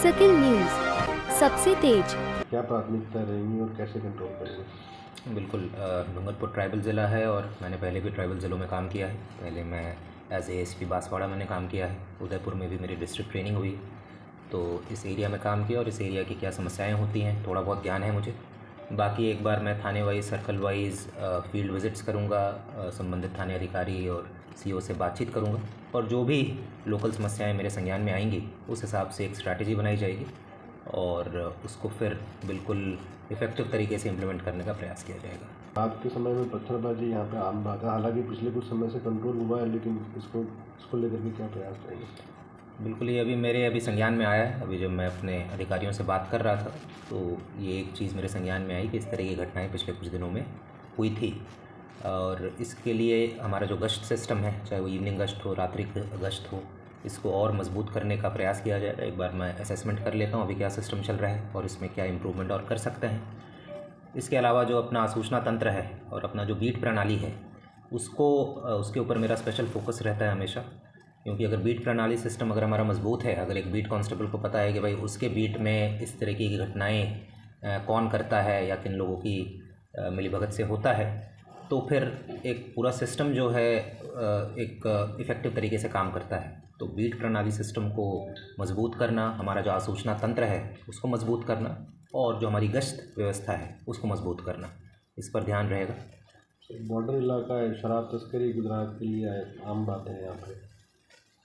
Suckle news, सबसे तेज। क्या प्राथमिकता रहेंगी और कैसे कंट्रोल करेंगे? बिल्कुल, डूंगरपुर ट्राइबल ज़िला है और मैंने पहले भी ट्राइबल ज़िलों में काम किया है। पहले मैं एज एएसपी बांसवाड़ा मैंने काम किया है। उदयपुर में भी मेरी डिस्ट्रिक्ट ट्रेनिंग हुई, तो इस एरिया में काम किया और इस एरिया की क्या समस्याएं होती हैं थोड़ा बहुत ज्ञान है मुझे। बाकी एक बार मैं थाने wise, circle wise field visits करूँगा, संबंधित थाने अधिकारी और सीओ से बातचीत करूँगा और जो भी लोकल समस्याएं मेरे संज्ञान में आएंगी उस हिसाब से एक स्ट्रैटेजी बनाई जाएगी और उसको फिर बिल्कुल इफ़ेक्टिव तरीके से इम्प्लीमेंट करने का प्रयास किया जाएगा। आज के समय में पत्थरबाजी यहाँ पे आम बात है, हालांकि पिछले कुछ समय से कंट्रोल हुआ है, लेकिन इसको लेकर के क्या प्रयास रहेंगे? बिल्कुल, ये मेरे संज्ञान में आया है। अभी जब मैं अपने अधिकारियों से बात कर रहा था तो ये एक चीज़ मेरे संज्ञान में आई कि इस तरह की घटनाएं पिछले कुछ दिनों में हुई थी और इसके लिए हमारा जो गश्त सिस्टम है, चाहे वो इवनिंग गश्त हो, रात्रि गश्त हो, इसको और मजबूत करने का प्रयास किया जाएगा। एक बार मैं असेसमेंट कर लेता हूँ अभी क्या सिस्टम चल रहा है और इसमें क्या इम्प्रूवमेंट और कर सकते हैं। इसके अलावा जो अपना सूचना तंत्र है और अपना जो बीट प्रणाली है उसके ऊपर मेरा स्पेशल फोकस रहता है हमेशा, क्योंकि अगर बीट प्रणाली सिस्टम अगर हमारा मजबूत है, अगर एक बीट कांस्टेबल को पता है कि भाई उसके बीट में इस तरीके की घटनाएं कौन करता है या किन लोगों की मिलीभगत से होता है, तो फिर एक पूरा सिस्टम जो है एक इफ़ेक्टिव तरीके से काम करता है। तो बीट प्रणाली सिस्टम को मजबूत करना, हमारा जो आसूचना तंत्र है उसको मजबूत करना और जो हमारी गश्त व्यवस्था है उसको मजबूत करना, इस पर ध्यान रहेगा। बॉर्डर इलाका है, शराब तस्करी गुजरात के लिए आम बात है यहाँ पर,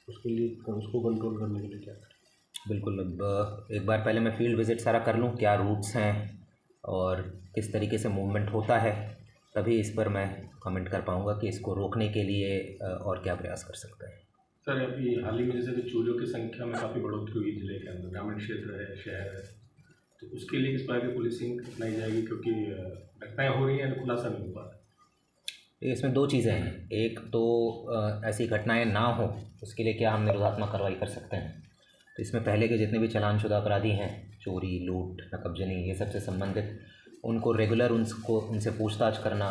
उसके लिए उसको कंट्रोल करने के लिए क्या करें? बिल्कुल, अब एक बार पहले मैं फील्ड विज़िट सारा कर लूँ, क्या रूट्स हैं और किस तरीके से मूवमेंट होता है, तभी इस पर मैं कमेंट कर पाऊँगा कि इसको रोकने के लिए और क्या प्रयास कर सकते हैं। सर, अभी हाल ही में जैसे कि चोरियों की संख्या में काफ़ी बढ़ोतरी हुई जिले के अंदर, ग्रामीण क्षेत्र है, शहर है, तो उसके लिए किस प्रकार की पुलिसिंग अपनाई जाएगी, क्योंकि घटनाएं हो रही हैं तो खुलासा नहीं हो पा रहा? इसमें दो चीज़ें हैं। एक तो ऐसी घटनाएं ना हो उसके लिए क्या हम निरोधात्मक कार्रवाई कर सकते हैं। तो इसमें पहले के जितने भी चालानशुदा अपराधी हैं, चोरी, लूट, नकबजनी, ये सबसे संबंधित, उनको रेगुलर उनसे पूछताछ करना,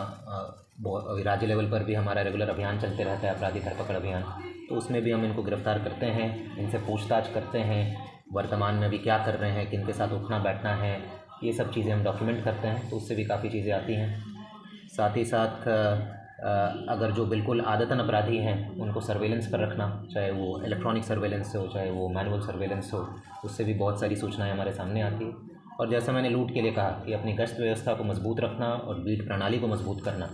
राज्य लेवल पर भी हमारा रेगुलर अभियान चलते रहता है, अपराधी धरपकड़ अभियान, तो उसमें भी हम इनको गिरफ़्तार करते हैं, इनसे पूछताछ करते हैं, वर्तमान में भी क्या कर रहे हैं, किन के साथ उठना बैठना है, ये सब चीज़ें हम डॉक्यूमेंट करते हैं, तो उससे भी काफ़ी चीज़ें आती हैं। साथ ही साथ अगर जो बिल्कुल आदतन अपराधी हैं उनको सर्वेलेंस पर रखना, चाहे वो इलेक्ट्रॉनिक सर्वेलेंस हो, चाहे वो मैनुअल सर्वेलेंस हो, उससे भी बहुत सारी सूचनाएं हमारे सामने आती है। और जैसा मैंने लूट के लिए कहा कि अपनी गश्त व्यवस्था को मजबूत रखना और बीट प्रणाली को मजबूत करना,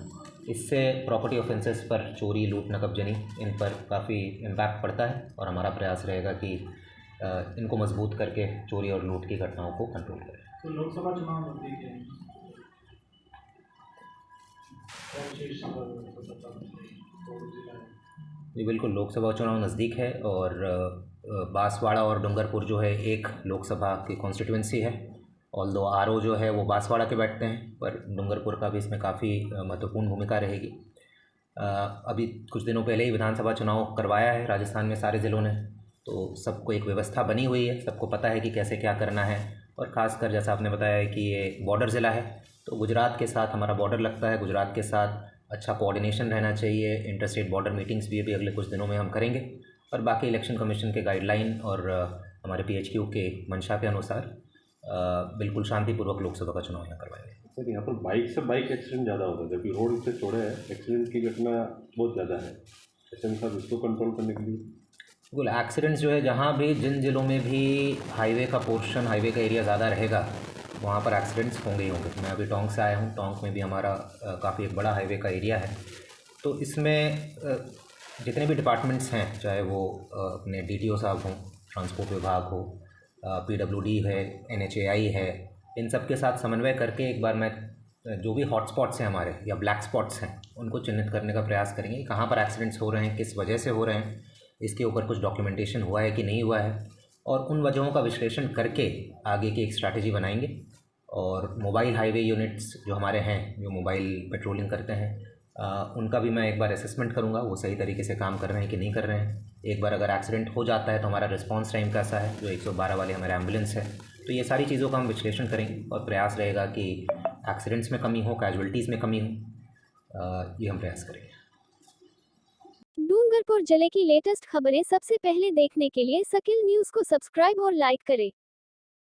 इससे प्रॉपर्टी ऑफेंसेस पर, चोरी, लूट, नकबजनी, इन पर काफ़ी इम्पैक्ट पड़ता है और हमारा प्रयास रहेगा कि इनको मजबूत करके चोरी और लूट की घटनाओं को कंट्रोल करें। तो लोकसभा चुनाव नजदीक है, जी बिल्कुल, लोकसभा चुनाव नज़दीक है और बांसवाड़ा और डूंगरपुर जो है एक लोकसभा की कॉन्स्टिट्यूंसी है। ऑल्दो आरओ जो है वो बांसवाड़ा के बैठते हैं, पर डूंगरपुर का भी इसमें काफ़ी महत्वपूर्ण भूमिका रहेगी। अभी कुछ दिनों पहले ही विधानसभा चुनाव करवाया है राजस्थान में सारे ज़िलों ने, तो सबको एक व्यवस्था बनी हुई है, सबको पता है कि कैसे क्या करना है। और ख़ासकर जैसा आपने बताया है कि ये बॉर्डर ज़िला है, तो गुजरात के साथ हमारा बॉर्डर लगता है, गुजरात के साथ अच्छा कोऑर्डिनेशन रहना चाहिए। इंटर स्टेट बॉर्डर मीटिंग्स भी अभी अगले कुछ दिनों में हम करेंगे और बाकी इलेक्शन कमीशन के गाइडलाइन और हमारे पीएचक्यू के मंशा के अनुसार बिल्कुल शांतिपूर्वक लोकसभा का चुनाव यहाँ करवाएंगे। सर, यहाँ पर बाइक से बाइक एक्सीडेंट ज़्यादा होता है, जबकि रोड इतने चौड़े हैं, एक्सीडेंट की घटना बहुत ज़्यादा है। ऐसे साहब, इसको कंट्रोल करने के लिए बिल्कुल, एक्सीडेंट्स जो है जहाँ भी, जिन ज़िलों में भी हाईवे का पोर्शन, हाईवे का एरिया ज़्यादा रहेगा, वहाँ पर एक्सीडेंट्स होंगे ही होंगे। मैं अभी टोंक से आया हूँ, टोंक में भी हमारा काफ़ी एक बड़ा हाईवे का एरिया है, तो इसमें जितने भी डिपार्टमेंट्स हैं, चाहे वो अपने डीटीओ साहब हों, ट्रांसपोर्ट विभाग हो, पीडब्ल्यूडी है, एनएचएआई है, इन सब के साथ समन्वय करके एक बार मैं जो भी हॉटस्पॉट्स हैं हमारे या ब्लैक स्पॉट्स हैं उनको चिन्हित करने का प्रयास करेंगे। कहाँ पर एक्सीडेंट्स हो रहे हैं, किस वजह से हो रहे हैं, इसके ऊपर कुछ डॉक्यूमेंटेशन हुआ है कि नहीं हुआ है, और उन वजहों का विश्लेषण करके आगे की एक स्ट्रैटेजी बनाएंगे। और मोबाइल हाईवे यूनिट्स जो हमारे हैं, जो मोबाइल पेट्रोलिंग करते हैं, उनका भी मैं एक बार असेसमेंट करूंगा, वो सही तरीके से काम कर रहे हैं कि नहीं कर रहे हैं। एक बार अगर एक्सीडेंट हो जाता है तो हमारा रिस्पांस टाइम कैसा है, जो 112 वाले हमारे एम्बुलेंस है, तो ये सारी चीज़ों का हम विश्लेषण करेंगे और प्रयास रहेगा कि एक्सीडेंट्स में कमी हो, कैजुअल्टीज़ में कमी हो, ये हम प्रयास करेंगे। डूंगरपुर जिले की लेटेस्ट खबरें सबसे पहले देखने के लिए सकिल न्यूज को सब्सक्राइब और लाइक करें।